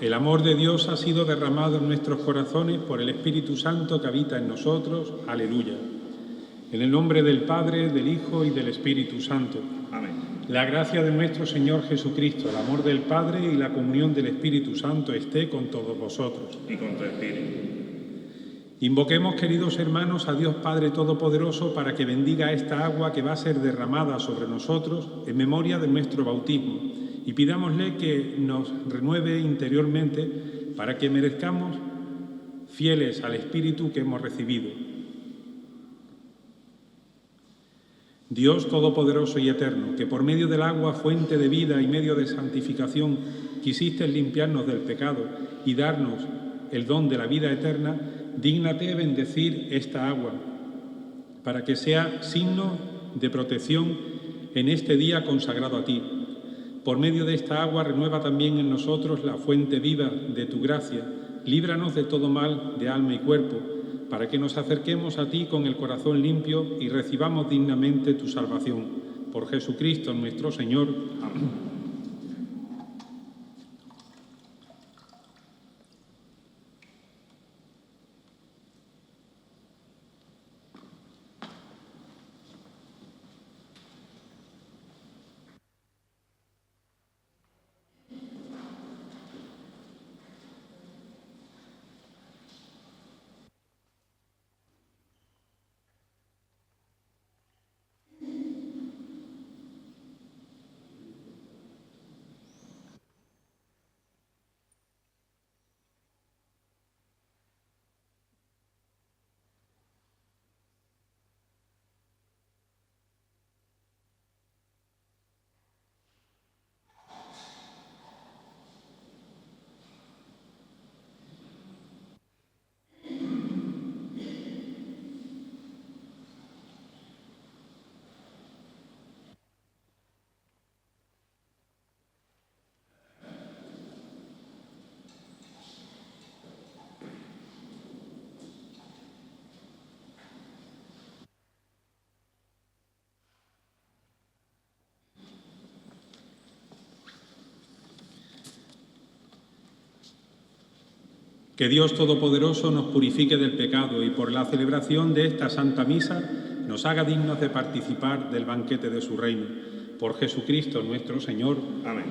El amor de Dios ha sido derramado en nuestros corazones por el Espíritu Santo que habita en nosotros. Aleluya. En el nombre del Padre, del Hijo y del Espíritu Santo. Amén. La gracia de nuestro Señor Jesucristo, el amor del Padre y la comunión del Espíritu Santo esté con todos vosotros. Y con tu espíritu. Invoquemos, queridos hermanos, a Dios Padre Todopoderoso para que bendiga esta agua que va a ser derramada sobre nosotros en memoria de nuestro bautismo, y pidámosle que nos renueve interiormente para que merezcamos fieles al Espíritu que hemos recibido. Dios Todopoderoso y Eterno, que por medio del agua, fuente de vida y medio de santificación, quisiste limpiarnos del pecado y darnos el don de la vida eterna, dígnate bendecir esta agua, para que sea signo de protección en este día consagrado a ti. Por medio de esta agua renueva también en nosotros la fuente viva de tu gracia. Líbranos de todo mal de alma y cuerpo, para que nos acerquemos a ti con el corazón limpio y recibamos dignamente tu salvación. Por Jesucristo nuestro Señor. Amén. Que Dios Todopoderoso nos purifique del pecado y por la celebración de esta Santa Misa nos haga dignos de participar del banquete de su reino. Por Jesucristo nuestro Señor. Amén.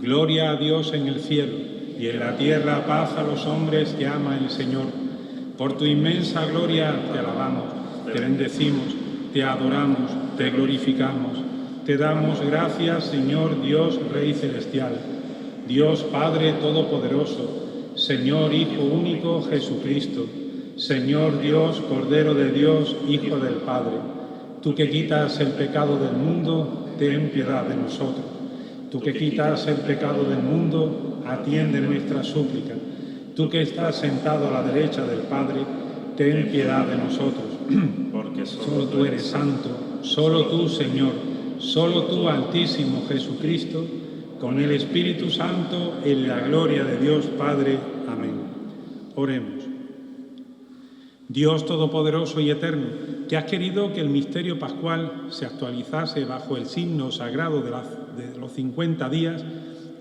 Gloria a Dios en el cielo y en la tierra paz a los hombres que ama el Señor. Por tu inmensa gloria te alabamos, te bendecimos, te adoramos, te glorificamos. Te damos gracias, Señor Dios, Rey Celestial, Dios Padre Todopoderoso, Señor Hijo único Jesucristo, Señor Dios, Cordero de Dios, Hijo del Padre. Tú que quitas el pecado del mundo, ten piedad de nosotros. Tú que quitas el pecado del mundo, atiende nuestra súplica. Tú que estás sentado a la derecha del Padre, ten piedad de nosotros. Porque solo tú eres santo, solo tú, Señor, solo tú, Altísimo Jesucristo, con el Espíritu Santo, en la gloria de Dios Padre. Amén. Oremos. Dios Todopoderoso y Eterno, que has querido que el misterio pascual se actualizase bajo el signo sagrado de los 50 días,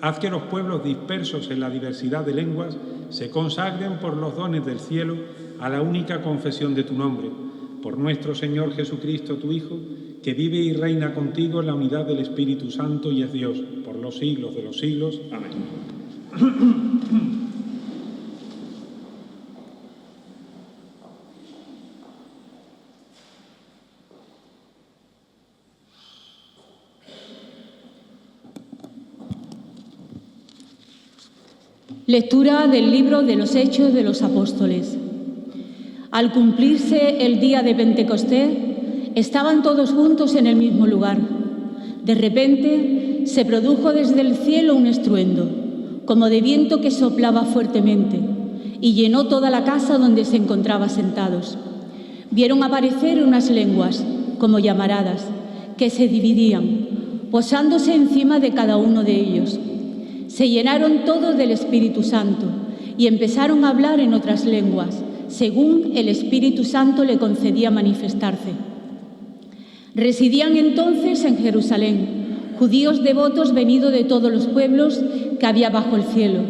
haz que los pueblos dispersos en la diversidad de lenguas se consagren por los dones del cielo a la única confesión de tu nombre. Por nuestro Señor Jesucristo, tu Hijo, que vive y reina contigo en la unidad del Espíritu Santo y es Dios, por los siglos de los siglos. Amén. Lectura del libro de los Hechos de los Apóstoles. Al cumplirse el día de Pentecostés, estaban todos juntos en el mismo lugar. De repente se produjo desde el cielo un estruendo, como de viento que soplaba fuertemente, y llenó toda la casa donde se encontraban sentados. Vieron aparecer unas lenguas, como llamaradas, que se dividían, posándose encima de cada uno de ellos. Se llenaron todos del Espíritu Santo y empezaron a hablar en otras lenguas, según el Espíritu Santo le concedía manifestarse. Residían entonces en Jerusalén judíos devotos venidos de todos los pueblos que había bajo el cielo.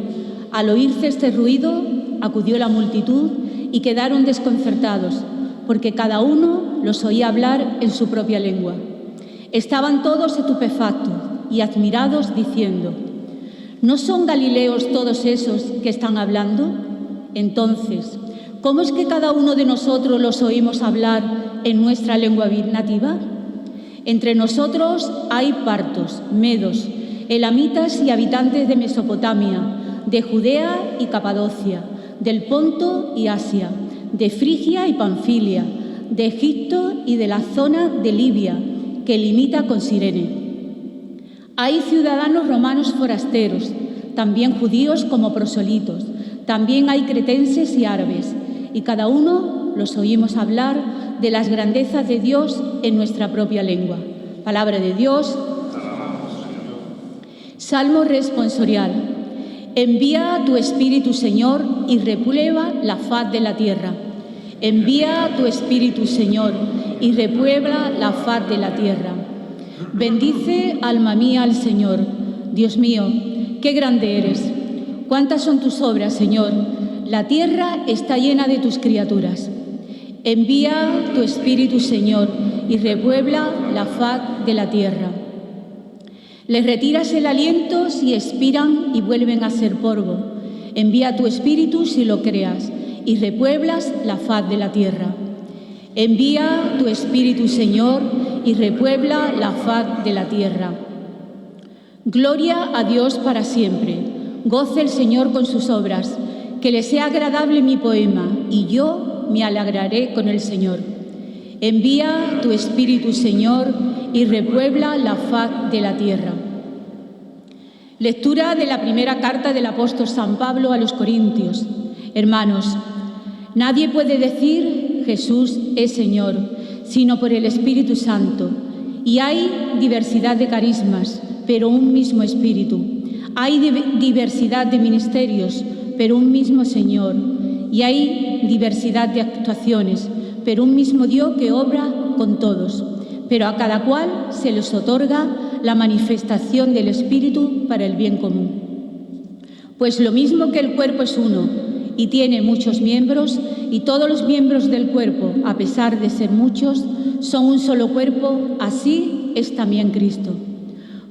Al oírse este ruido, acudió la multitud y quedaron desconcertados, porque cada uno los oía hablar en su propia lengua. Estaban todos estupefactos y admirados, diciendo: ¿no son galileos todos esos que están hablando? Entonces, ¿cómo es que cada uno de nosotros los oímos hablar en nuestra lengua nativa? Entre nosotros hay partos, medos, elamitas y habitantes de Mesopotamia, de Judea y Capadocia, del Ponto y Asia, de Frigia y Panfilia, de Egipto y de la zona de Libia, que limita con Cirene. Hay ciudadanos romanos forasteros, también judíos como proselitos, también hay cretenses y árabes, y cada uno los oímos hablar de las grandezas de Dios en nuestra propia lengua. Palabra de Dios. Salmo responsorial. Envía tu Espíritu, Señor, y reprueba la faz de la tierra. Envía tu Espíritu, Señor, y reprueba la faz de la tierra. Bendice, alma mía, al Señor. Dios mío, qué grande eres. Cuántas son tus obras, Señor. La tierra está llena de tus criaturas. Envía tu Espíritu, Señor, y repuebla la faz de la tierra. Les retiras el aliento si expiran y vuelven a ser polvo. Envía tu Espíritu si lo creas y repueblas la faz de la tierra. Envía tu Espíritu, Señor, y repuebla la faz de la tierra. Gloria a Dios para siempre. Goce el Señor con sus obras. Que le sea agradable mi poema, y yo me alegraré con el Señor. Envía tu Espíritu, Señor, y repuebla la faz de la tierra. Lectura de la primera carta del apóstol San Pablo a los Corintios. Hermanos, nadie puede decir Jesús es Señor, sino por el Espíritu Santo. Y hay diversidad de carismas, pero un mismo Espíritu. Hay diversidad de ministerios, pero un mismo Señor. Y hay diversidad de actuaciones, pero un mismo Dios que obra con todos. Pero a cada cual se les otorga la manifestación del Espíritu para el bien común. Pues lo mismo que el cuerpo es uno y tiene muchos miembros, y todos los miembros del cuerpo, a pesar de ser muchos, son un solo cuerpo, así es también Cristo.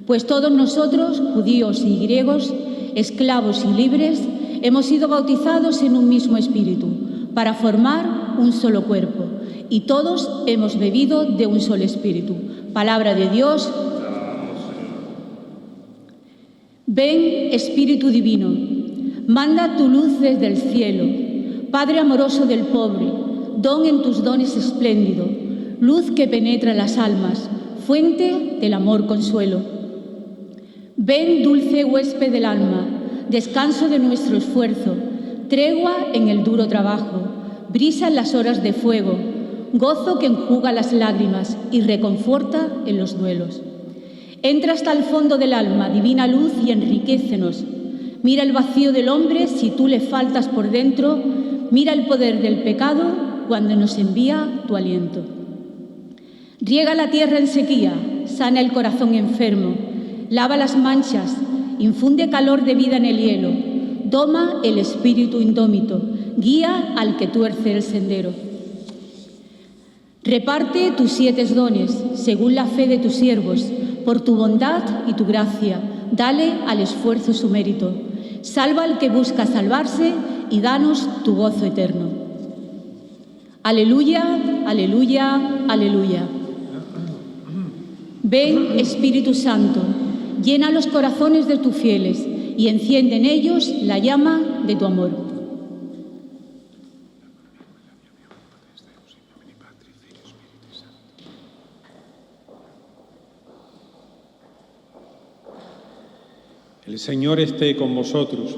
Pues todos nosotros, judíos y griegos, esclavos y libres, hemos sido bautizados en un mismo Espíritu, para formar un solo cuerpo, y todos hemos bebido de un solo Espíritu. Palabra de Dios. Ven, Espíritu Divino, manda tu luz desde el cielo, Padre amoroso del pobre, don en tus dones espléndido, luz que penetra las almas, fuente del amor consuelo. Ven, dulce huésped del alma, descanso de nuestro esfuerzo, tregua en el duro trabajo, brisa en las horas de fuego, gozo que enjuga las lágrimas y reconforta en los duelos. Entra hasta el fondo del alma, divina luz, y enriquécenos. Mira el vacío del hombre si tú le faltas por dentro, mira el poder del pecado cuando nos envía tu aliento. Riega la tierra en sequía, sana el corazón enfermo, lava las manchas, infunde calor de vida en el hielo, doma el espíritu indómito, guía al que tuerce el sendero. Reparte tus 7 dones, según la fe de tus siervos, por tu bondad y tu gracia, dale al esfuerzo su mérito. Salva al que busca salvarse y danos tu gozo eterno. Aleluya, aleluya, aleluya. Ven, Espíritu Santo, llena los corazones de tus fieles y enciende en ellos la llama de tu amor. El Señor esté con vosotros.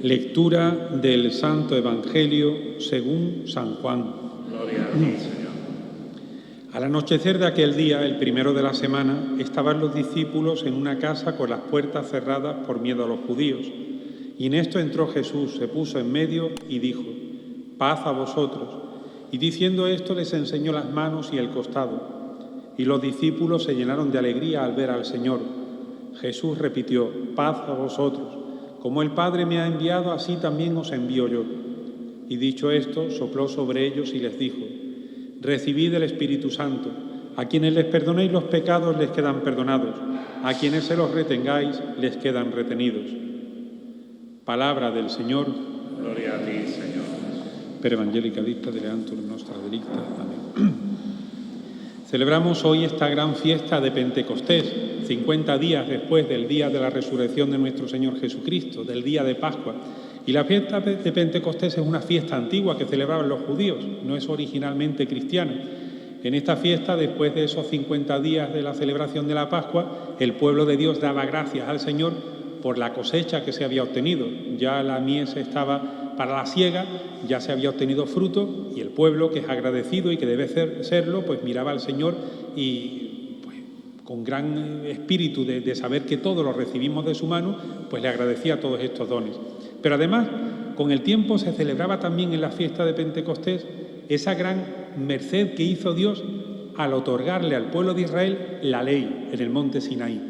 Lectura del Santo Evangelio según San Juan. Gloria a ti, Señor. Al anochecer de aquel día, el primero de la semana, estaban los discípulos en una casa con las puertas cerradas por miedo a los judíos. Y en esto entró Jesús, se puso en medio y dijo: «Paz a vosotros». Y diciendo esto les enseñó las manos y el costado. Y los discípulos se llenaron de alegría al ver al Señor. Jesús repitió: «Paz a vosotros». Como el Padre me ha enviado, así también os envío yo. Y dicho esto, sopló sobre ellos y les dijo: recibid el Espíritu Santo. A quienes les perdonéis los pecados les quedan perdonados. A quienes se los retengáis les quedan retenidos. Palabra del Señor. Gloria a ti, Señor. Per evangelica dicta deleantur nostra delicta. Amén. Celebramos hoy esta gran fiesta de Pentecostés, 50 días después del día de la resurrección de nuestro Señor Jesucristo, del día de Pascua. Y la fiesta de Pentecostés es una fiesta antigua que celebraban los judíos, no es originalmente cristiana. En esta fiesta, después de esos 50 días de la celebración de la Pascua, el pueblo de Dios daba gracias al Señor por la cosecha que se había obtenido. Ya la mies estaba para la siega, ya se había obtenido fruto, y el pueblo, que es agradecido y que debe serlo, pues miraba al Señor y pues, con gran espíritu de saber que todo lo recibimos de su mano, pues le agradecía todos estos dones. Pero además, con el tiempo se celebraba también en la fiesta de Pentecostés esa gran merced que hizo Dios al otorgarle al pueblo de Israel la ley en el monte Sinaí.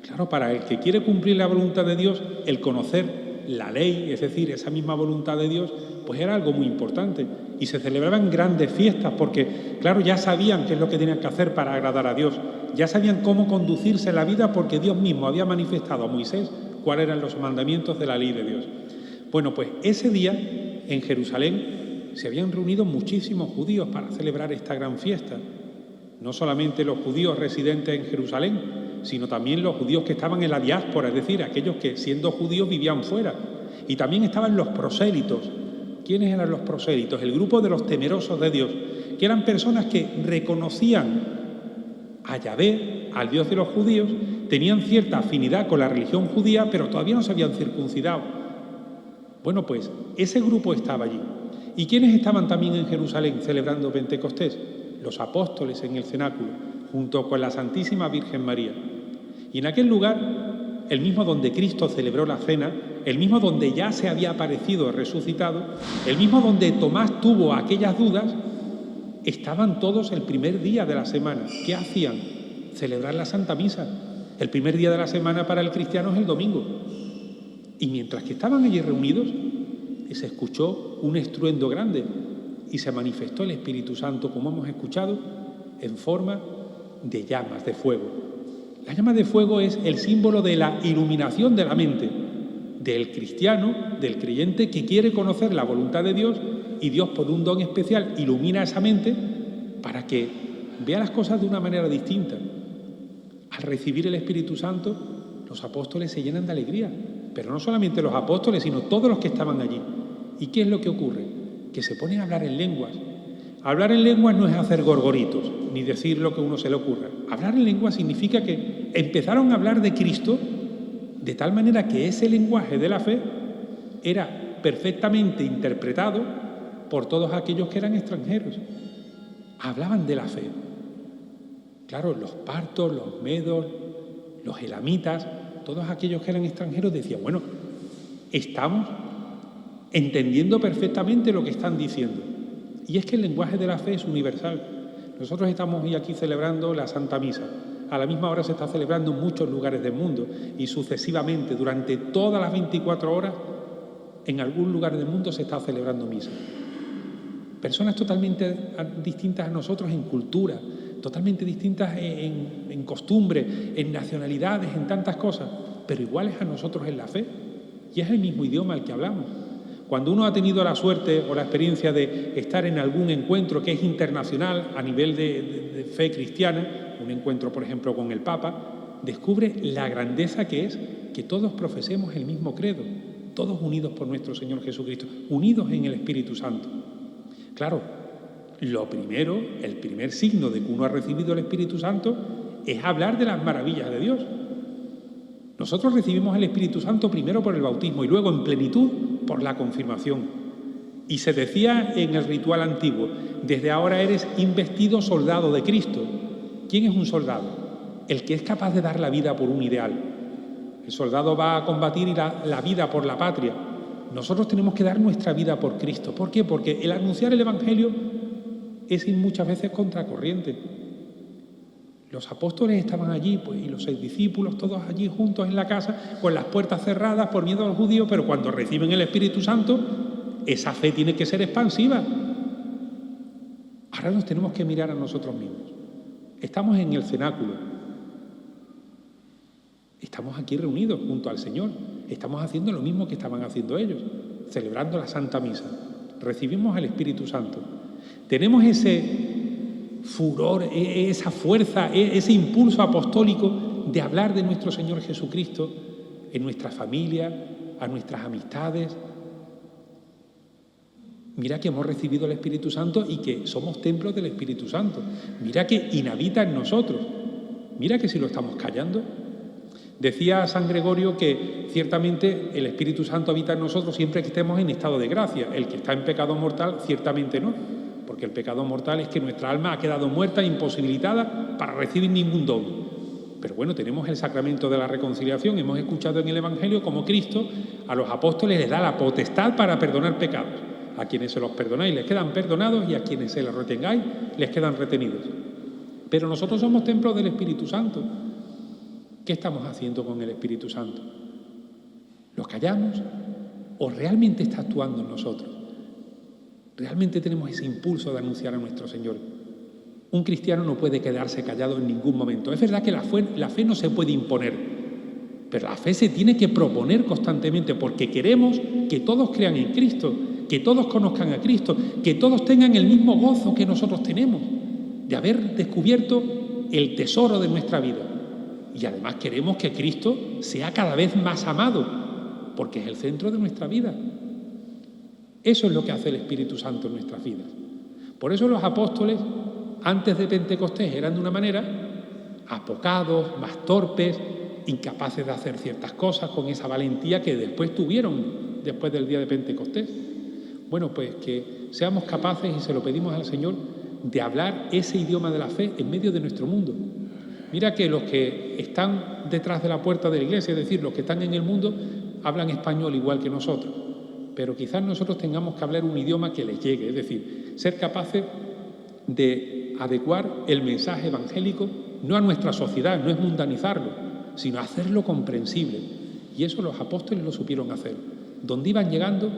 Claro, para el que quiere cumplir la voluntad de Dios, el conocer la ley, es decir, esa misma voluntad de Dios, pues era algo muy importante. Y se celebraban grandes fiestas porque, claro, ya sabían qué es lo que tenían que hacer para agradar a Dios. Ya sabían cómo conducirse en la vida porque Dios mismo había manifestado a Moisés cuáles eran los mandamientos de la ley de Dios. Bueno, pues ese día en Jerusalén se habían reunido muchísimos judíos para celebrar esta gran fiesta. No solamente los judíos residentes en Jerusalén, sino también los judíos que estaban en la diáspora, es decir, aquellos que siendo judíos vivían fuera. Y también estaban los prosélitos. ¿Quiénes eran los prosélitos? El grupo de los temerosos de Dios, que eran personas que reconocían a Yahvé, al Dios de los judíos, tenían cierta afinidad con la religión judía, pero todavía no se habían circuncidado. Bueno, pues ese grupo estaba allí. ¿Y quiénes estaban también en Jerusalén celebrando Pentecostés? Los apóstoles en el cenáculo, junto con la Santísima Virgen María. Y en aquel lugar, el mismo donde Cristo celebró la cena, el mismo donde ya se había aparecido resucitado, el mismo donde Tomás tuvo aquellas dudas, estaban todos el primer día de la semana. ¿Qué hacían? Celebrar la Santa Misa. El primer día de la semana para el cristiano es el domingo. Y mientras que estaban allí reunidos, se escuchó un estruendo grande y se manifestó el Espíritu Santo, como hemos escuchado, en forma de llamas de fuego. La llama de fuego es el símbolo de la iluminación de la mente del cristiano, del creyente que quiere conocer la voluntad de Dios, y Dios, por un don especial, ilumina esa mente para que vea las cosas de una manera distinta. Al recibir el Espíritu Santo, los apóstoles se llenan de alegría, pero no solamente los apóstoles, sino todos los que estaban allí. ¿Y qué es lo que ocurre? Que se ponen a hablar en lenguas. Hablar en lenguas no es hacer gorgoritos, ni decir lo que a uno se le ocurra. Hablar en lenguas significa que empezaron a hablar de Cristo de tal manera que ese lenguaje de la fe era perfectamente interpretado por todos aquellos que eran extranjeros. Hablaban de la fe. Claro, los partos, los medos, los elamitas, todos aquellos que eran extranjeros decían, bueno, estamos entendiendo perfectamente lo que están diciendo. Y es que el lenguaje de la fe es universal. Nosotros estamos hoy aquí celebrando la Santa Misa. A la misma hora se está celebrando en muchos lugares del mundo y sucesivamente, durante todas las 24 horas, en algún lugar del mundo se está celebrando misa. Personas totalmente distintas a nosotros en cultura, totalmente distintas en costumbre, en nacionalidades, en tantas cosas, pero iguales a nosotros en la fe. Y es el mismo idioma el que hablamos. Cuando uno ha tenido la suerte o la experiencia de estar en algún encuentro que es internacional a nivel de fe cristiana, un encuentro, por ejemplo, con el Papa, descubre la grandeza que es que todos profesemos el mismo credo, todos unidos por nuestro Señor Jesucristo, unidos en el Espíritu Santo. Claro, lo primero, el primer signo de que uno ha recibido el Espíritu Santo es hablar de las maravillas de Dios. Nosotros recibimos el Espíritu Santo primero por el bautismo y luego en plenitud por la confirmación. Y se decía en el ritual antiguo, desde ahora eres investido soldado de Cristo. ¿Quién es un soldado? El que es capaz de dar la vida por un ideal. El soldado va a combatir y la vida por la patria. Nosotros tenemos que dar nuestra vida por Cristo. ¿Por qué? Porque el anunciar el Evangelio es ir muchas veces contracorriente. Los apóstoles estaban allí, pues, y los 6 discípulos, todos allí juntos en la casa, con las puertas cerradas por miedo a los judíos, pero cuando reciben el Espíritu Santo, esa fe tiene que ser expansiva. Ahora nos tenemos que mirar a nosotros mismos. Estamos en el cenáculo. Estamos aquí reunidos junto al Señor. Estamos haciendo lo mismo que estaban haciendo ellos, celebrando la Santa Misa. Recibimos el Espíritu Santo. Tenemos ese furor, esa fuerza, ese impulso apostólico de hablar de nuestro Señor Jesucristo en nuestra familia, a nuestras amistades. Mira que hemos recibido el Espíritu Santo y que somos templos del Espíritu Santo. Mira que inhabita en nosotros. Mira que si lo estamos callando. Decía San Gregorio que ciertamente el Espíritu Santo habita en nosotros siempre que estemos en estado de gracia. El que está en pecado mortal, ciertamente no. Porque el pecado mortal es que nuestra alma ha quedado muerta, imposibilitada para recibir ningún don. Pero bueno, tenemos el sacramento de la reconciliación. Hemos escuchado en el Evangelio cómo Cristo a los apóstoles les da la potestad para perdonar pecados. A quienes se los perdonáis les quedan perdonados y a quienes se los retengáis les quedan retenidos. Pero nosotros somos templos del Espíritu Santo. ¿Qué estamos haciendo con el Espíritu Santo? ¿Lo callamos o realmente está actuando en nosotros? ¿Realmente tenemos ese impulso de anunciar a nuestro Señor? Un cristiano no puede quedarse callado en ningún momento. Es verdad que la fe no se puede imponer, pero la fe se tiene que proponer constantemente porque queremos que todos crean en Cristo, que todos conozcan a Cristo, que todos tengan el mismo gozo que nosotros tenemos de haber descubierto el tesoro de nuestra vida. Y además queremos que Cristo sea cada vez más amado, porque es el centro de nuestra vida. Eso es lo que hace el Espíritu Santo en nuestras vidas. Por eso los apóstoles, antes de Pentecostés, eran de una manera apocados, más torpes, incapaces de hacer ciertas cosas con esa valentía que después tuvieron después del día de Pentecostés. Bueno, pues que seamos capaces, y se lo pedimos al Señor, de hablar ese idioma de la fe en medio de nuestro mundo. Mira que los que están detrás de la puerta de la iglesia, es decir, los que están en el mundo, hablan español igual que nosotros. Pero quizás nosotros tengamos que hablar un idioma que les llegue, es decir, ser capaces de adecuar el mensaje evangélico no a nuestra sociedad, no es mundanizarlo, sino hacerlo comprensible. Y eso los apóstoles lo supieron hacer. Donde iban llegando,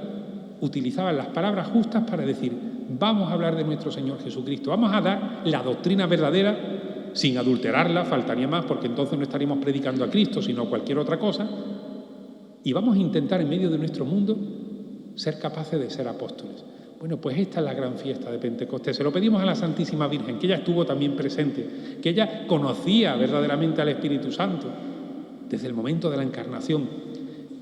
utilizaban las palabras justas para decir, vamos a hablar de nuestro Señor Jesucristo, vamos a dar la doctrina verdadera sin adulterarla, faltaría más, porque entonces no estaríamos predicando a Cristo, sino cualquier otra cosa, y vamos a intentar en medio de nuestro mundo ser capaces de ser apóstoles. Bueno, pues esta es la gran fiesta de Pentecostés. Se lo pedimos a la Santísima Virgen, que ella estuvo también presente, que ella conocía verdaderamente al Espíritu Santo desde el momento de la encarnación.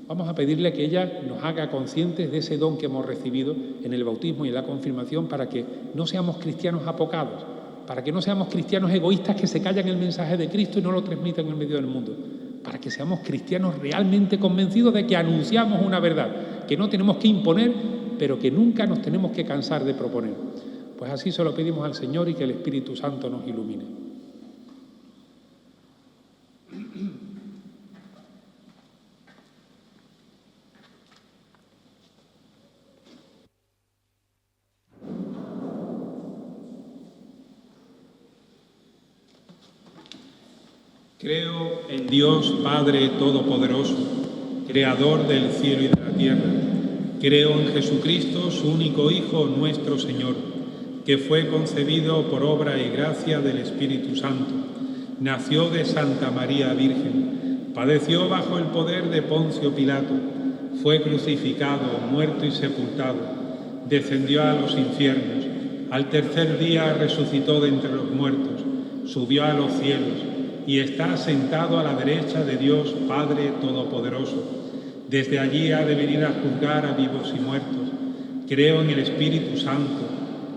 Vamos a pedirle que ella nos haga conscientes de ese don que hemos recibido en el bautismo y en la confirmación para que no seamos cristianos apocados, para que no seamos cristianos egoístas que se callan el mensaje de Cristo y no lo transmiten en medio del mundo, para que seamos cristianos realmente convencidos de que anunciamos una verdad, que no tenemos que imponer, pero que nunca nos tenemos que cansar de proponer. Pues así se lo pedimos al Señor y que el Espíritu Santo nos ilumine. Creo en Dios Padre Todopoderoso, Creador del cielo y de la tierra. Creo en Jesucristo, su único Hijo, nuestro Señor, que fue concebido por obra y gracia del Espíritu Santo. Nació de Santa María Virgen, padeció bajo el poder de Poncio Pilato, fue crucificado, muerto y sepultado, descendió a los infiernos, al tercer día resucitó de entre los muertos, subió a los cielos y está sentado a la derecha de Dios Padre Todopoderoso. Desde allí ha de venir a juzgar a vivos y muertos. Creo en el Espíritu Santo,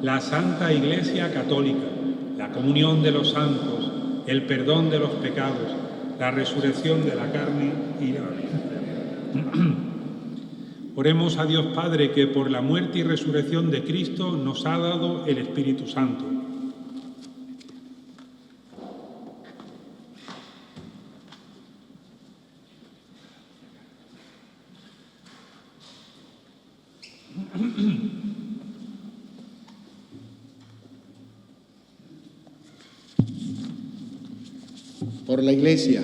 la Santa Iglesia Católica, la comunión de los santos, el perdón de los pecados, la resurrección de la carne y la vida. Oremos a Dios Padre, que por la muerte y resurrección de Cristo nos ha dado el Espíritu Santo. por la Iglesia,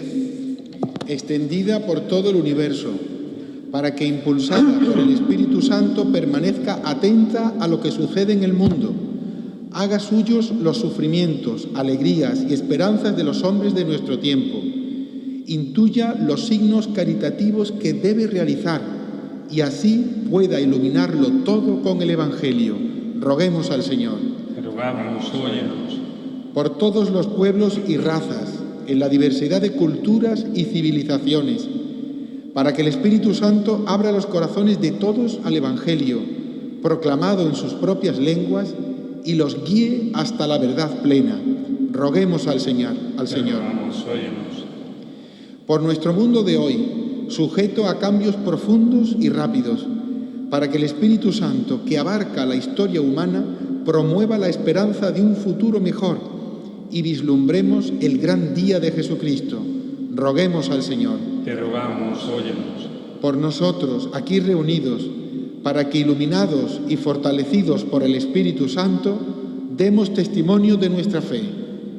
extendida por todo el universo, para que, impulsada por el Espíritu Santo, permanezca atenta a lo que sucede en el mundo, haga suyos los sufrimientos, alegrías y esperanzas de los hombres de nuestro tiempo, intuya los signos caritativos que debe realizar y así pueda iluminarlo todo con el Evangelio. Roguemos al Señor. Te rogamos, óyenos. Por todos los pueblos y razas, en la diversidad de culturas y civilizaciones, para que el Espíritu Santo abra los corazones de todos al Evangelio, proclamado en sus propias lenguas, y los guíe hasta la verdad plena. Roguemos al Señor. Te rogamos, óyenos. Por nuestro mundo de hoy, sujeto a cambios profundos y rápidos, para que el Espíritu Santo, que abarca la historia humana, promueva la esperanza de un futuro mejor y vislumbremos el gran día de Jesucristo. Roguemos al Señor. Te rogamos, óyenos. Por nosotros, aquí reunidos, para que, iluminados y fortalecidos por el Espíritu Santo, demos testimonio de nuestra fe.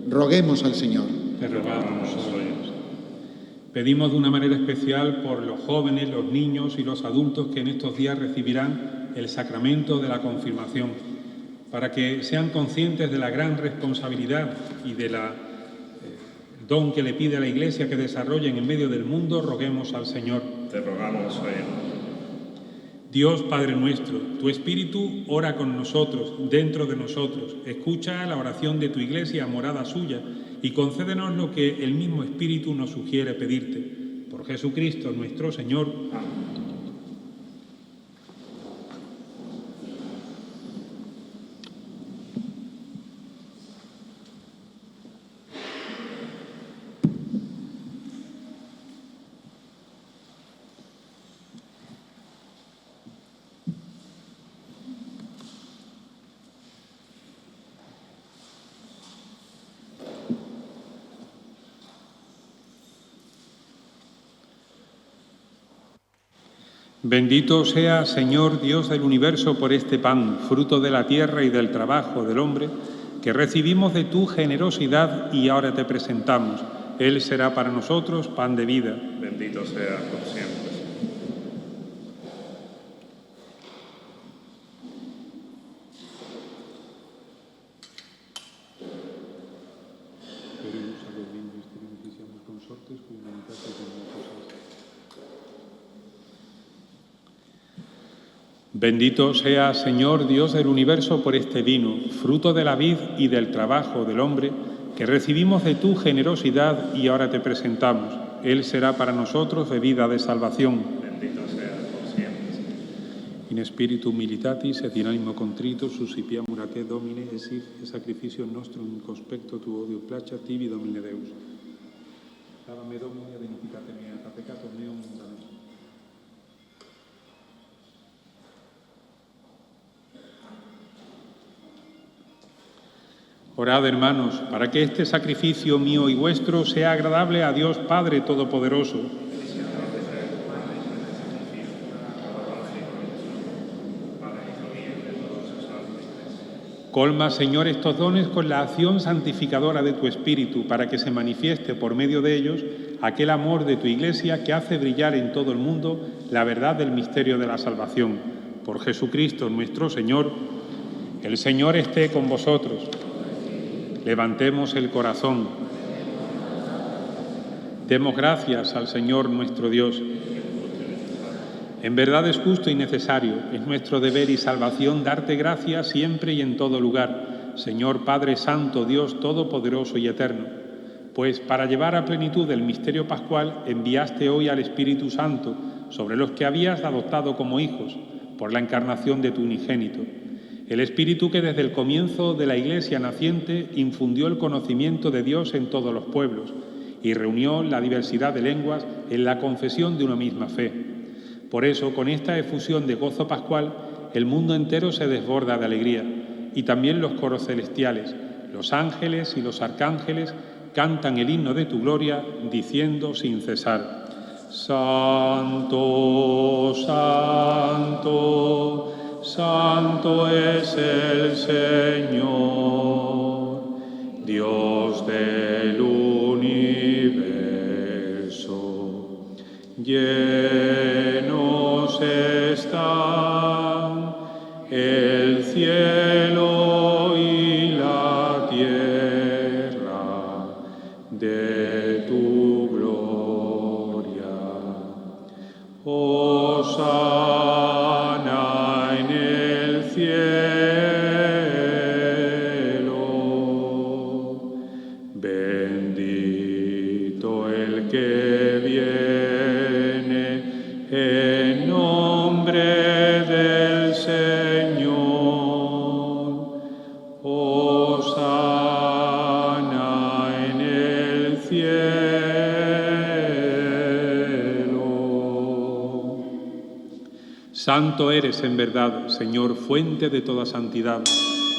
Roguemos al Señor. Te rogamos, óyenos. Pedimos de una manera especial por los jóvenes, los niños y los adultos que en estos días recibirán el sacramento de la confirmación, para que sean conscientes de la gran responsabilidad y del don que le pide a la Iglesia que desarrollen en medio del mundo. Roguemos al Señor. Te rogamos, óyenos. Dios Padre nuestro, tu Espíritu ora con nosotros, dentro de nosotros. Escucha la oración de tu Iglesia, morada suya, y concédenos lo que el mismo Espíritu nos sugiere pedirte. Por Jesucristo nuestro Señor. Amén. Bendito sea, Señor Dios del universo, por este pan, fruto de la tierra y del trabajo del hombre, que recibimos de tu generosidad y ahora te presentamos. Él será para nosotros pan de vida. Bendito sea por siempre. Bendito sea, Señor Dios del universo, por este vino, fruto de la vid y del trabajo del hombre, que recibimos de tu generosidad y ahora te presentamos. Él será para nosotros bebida de salvación. Bendito sea por siempre. In spiritu militatis et in animo contrito suscipiamur a te, Domine, et sacrificium nostrum in conspecto tu odio placia tibi, Domine Deus. Lavame, Domine, ad iniquitate mea, a peccato meum da me. Orad, hermanos, para que este sacrificio mío y vuestro sea agradable a Dios Padre Todopoderoso. Colma, Señor, estos dones con la acción santificadora de tu Espíritu, para que se manifieste por medio de ellos aquel amor de tu Iglesia que hace brillar en todo el mundo la verdad del misterio de la salvación. Por Jesucristo nuestro Señor. El Señor esté con vosotros. Levantemos el corazón. Demos gracias al Señor nuestro Dios. En verdad es justo y necesario, es nuestro deber y salvación darte gracias siempre y en todo lugar, Señor Padre Santo, Dios Todopoderoso y Eterno, pues para llevar a plenitud el misterio pascual enviaste hoy al Espíritu Santo sobre los que habías adoptado como hijos por la encarnación de tu unigénito. El Espíritu que desde el comienzo de la Iglesia naciente infundió el conocimiento de Dios en todos los pueblos y reunió la diversidad de lenguas en la confesión de una misma fe. Por eso, con esta efusión de gozo pascual, el mundo entero se desborda de alegría, y también los coros celestiales, los ángeles y los arcángeles cantan el himno de tu gloria, diciendo sin cesar: Santo, Santo, Santo es el Señor, Dios del universo. de tu gloria. Hosana en el cielo. Bendito el que viene en nombre del Señor. Hosana en el cielo. Santo eres en verdad, Señor, fuente de toda santidad.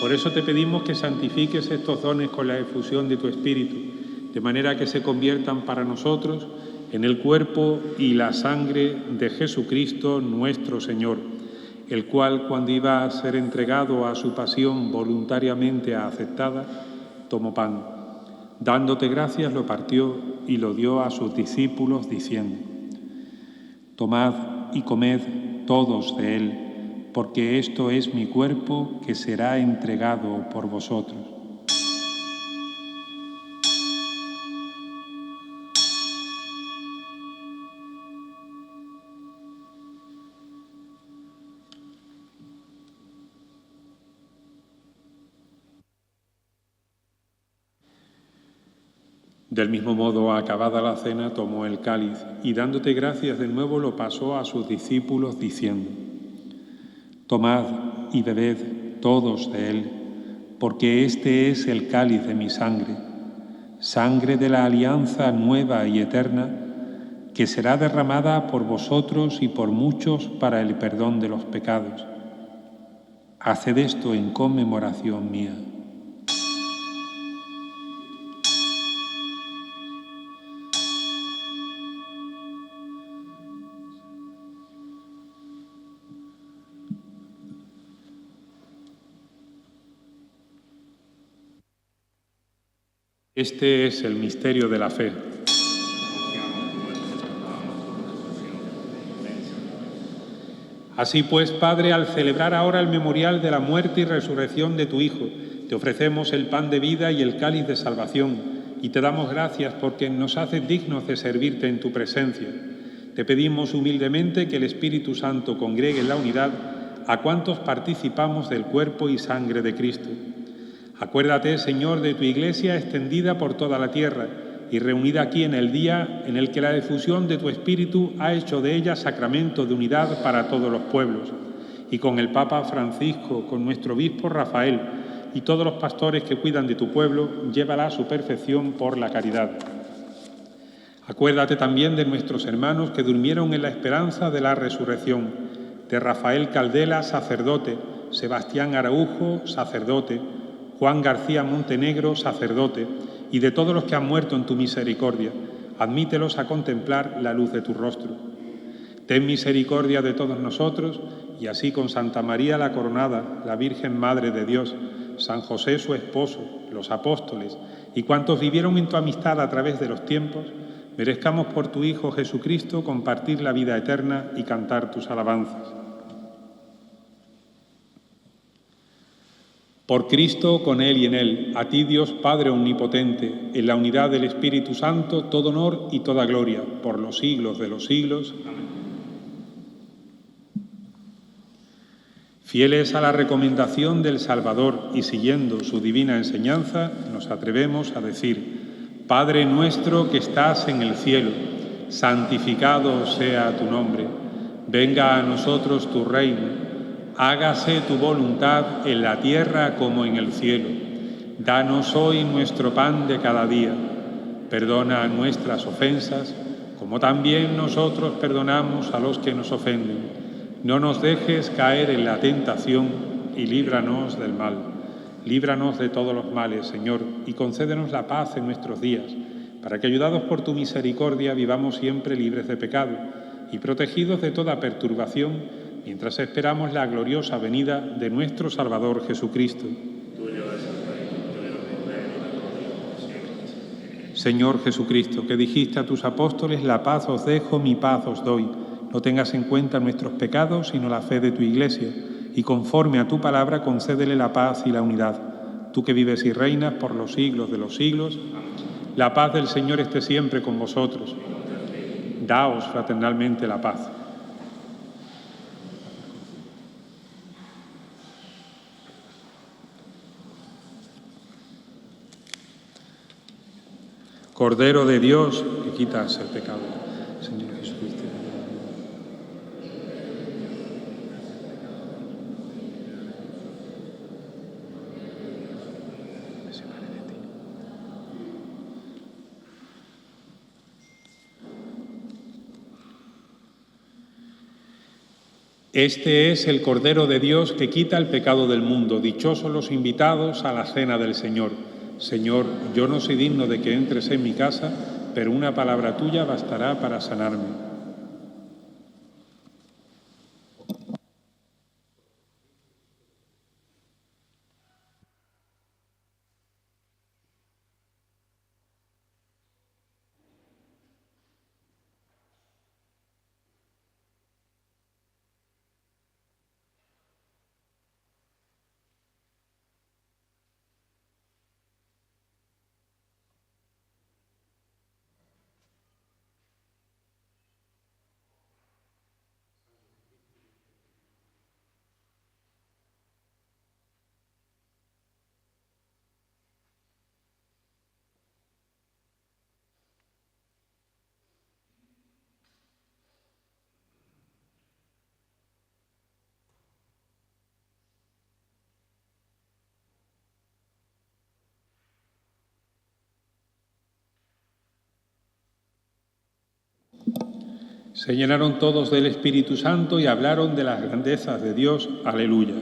Por eso te pedimos que santifiques estos dones con la efusión de tu Espíritu, de manera que se conviertan para nosotros en el cuerpo y la sangre de Jesucristo nuestro Señor, el cual, cuando iba a ser entregado a su pasión voluntariamente aceptada, tomó pan. Dándote gracias, lo partió y lo dio a sus discípulos, diciendo: Tomad y comed todos de él, porque esto es mi cuerpo que será entregado por vosotros. Del mismo modo, acabada la cena, tomó el cáliz y, dándote gracias de nuevo, lo pasó a sus discípulos, diciendo: Tomad y bebed todos de él, porque este es el cáliz de mi sangre, sangre de la alianza nueva y eterna, que será derramada por vosotros y por muchos para el perdón de los pecados. Haced esto en conmemoración mía. Este es el misterio de la fe. Así pues, Padre, al celebrar ahora el memorial de la muerte y resurrección de tu Hijo, te ofrecemos el pan de vida y el cáliz de salvación, y te damos gracias porque nos haces dignos de servirte en tu presencia. Te pedimos humildemente que el Espíritu Santo congregue en la unidad a cuantos participamos del cuerpo y sangre de Cristo. Acuérdate, Señor, de tu Iglesia extendida por toda la tierra y reunida aquí en el día en el que la efusión de tu Espíritu ha hecho de ella sacramento de unidad para todos los pueblos. Y con el Papa Francisco, con nuestro obispo Rafael y todos los pastores que cuidan de tu pueblo, llévala a su perfección por la caridad. Acuérdate también de nuestros hermanos que durmieron en la esperanza de la resurrección, de Rafael Caldela, sacerdote, Sebastián Araujo, sacerdote, Juan García Montenegro, sacerdote, y de todos los que han muerto en tu misericordia. Admítelos a contemplar la luz de tu rostro. Ten misericordia de todos nosotros, y así con Santa María la Coronada, la Virgen Madre de Dios, San José su esposo, los apóstoles, y cuantos vivieron en tu amistad a través de los tiempos, merezcamos por tu Hijo Jesucristo compartir la vida eterna y cantar tus alabanzas. Por Cristo, con Él y en Él, a ti Dios Padre Omnipotente, en la unidad del Espíritu Santo, todo honor y toda gloria, por los siglos de los siglos. Amén. Fieles a la recomendación del Salvador y siguiendo su divina enseñanza, nos atrevemos a decir: Padre nuestro que estás en el cielo, santificado sea tu nombre. Venga a nosotros tu reino. Hágase tu voluntad en la tierra como en el cielo. Danos hoy nuestro pan de cada día. Perdona nuestras ofensas, como también nosotros perdonamos a los que nos ofenden. No nos dejes caer en la tentación y líbranos del mal. Líbranos de todos los males, Señor, y concédenos la paz en nuestros días, para que, ayudados por tu misericordia, vivamos siempre libres de pecado y protegidos de toda perturbación, mientras esperamos la gloriosa venida de nuestro Salvador Jesucristo. Señor Jesucristo, que dijiste a tus apóstoles: la paz os dejo, mi paz os doy. No tengas en cuenta nuestros pecados, sino la fe de tu Iglesia, y conforme a tu palabra concédele la paz y la unidad. Tú que vives y reinas por los siglos de los siglos, La paz del Señor esté siempre con vosotros. Daos fraternalmente la paz. Cordero de Dios, que quitas el pecado, Señor Jesucristo. Este es el Cordero de Dios que quita el pecado del mundo. Dichosos los invitados a la cena del Señor. Señor, yo no soy digno de que entres en mi casa, pero una palabra tuya bastará para sanarme. Se llenaron todos del Espíritu Santo y hablaron de las grandezas de Dios. Aleluya.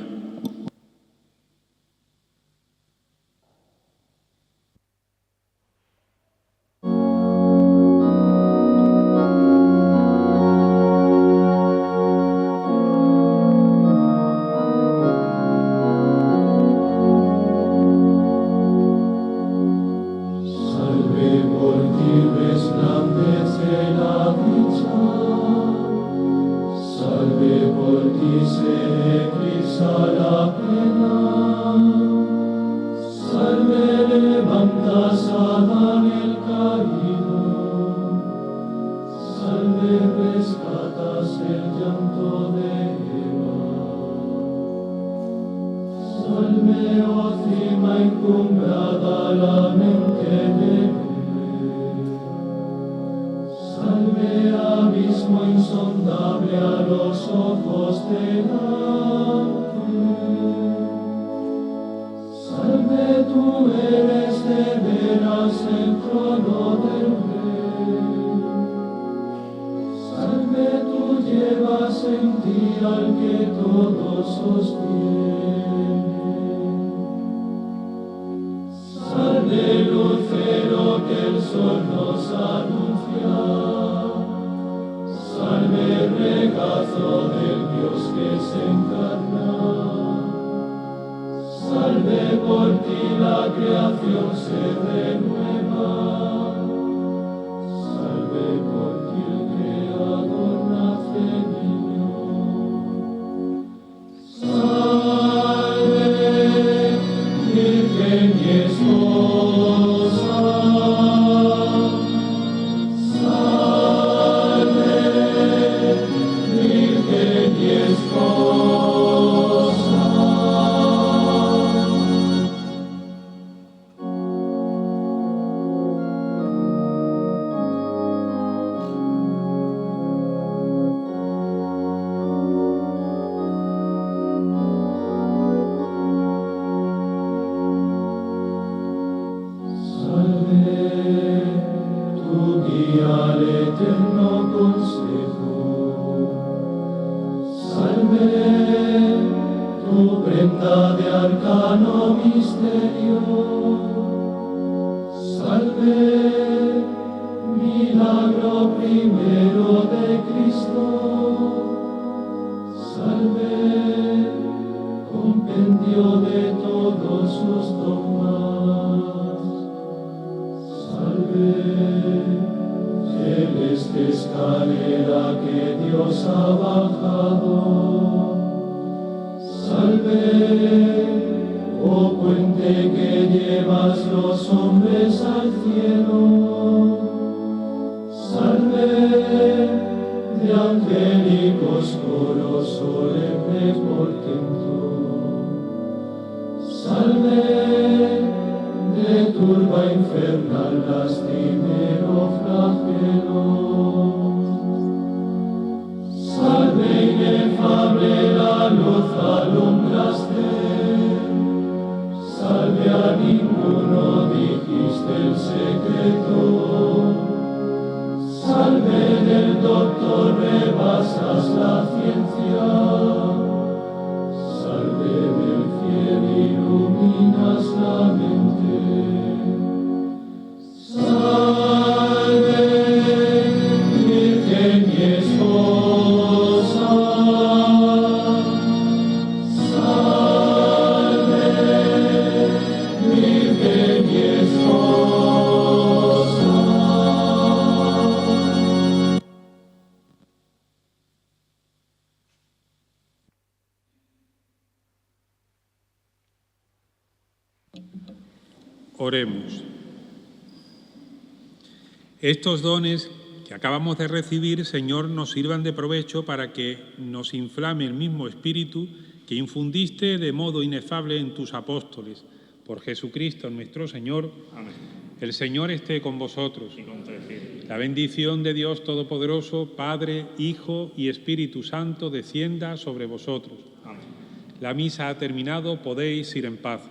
Salve, oh puente que llevas los hombres al cielo. Salve de angélicos coros solemne portento. Salve de turba infernal lastimero flagelo. Salve inefable la luz alumbraste. Salve a ninguno dijiste el secreto. Salve del doctor rebasas la ciencia. Salve del fiel iluminas la mente. Salve, Virgen y esposa. Salve, Virgen y esposa. Oremos. Estos dones que acabamos de recibir, Señor, nos sirvan de provecho para que nos inflame el mismo espíritu que infundiste de modo inefable en tus apóstoles. Por Jesucristo nuestro Señor. Amén. El Señor esté con vosotros. Y con tu espíritu. La bendición de Dios Todopoderoso, Padre, Hijo y Espíritu Santo, descienda sobre vosotros. Amén. La misa ha terminado, podéis ir en paz.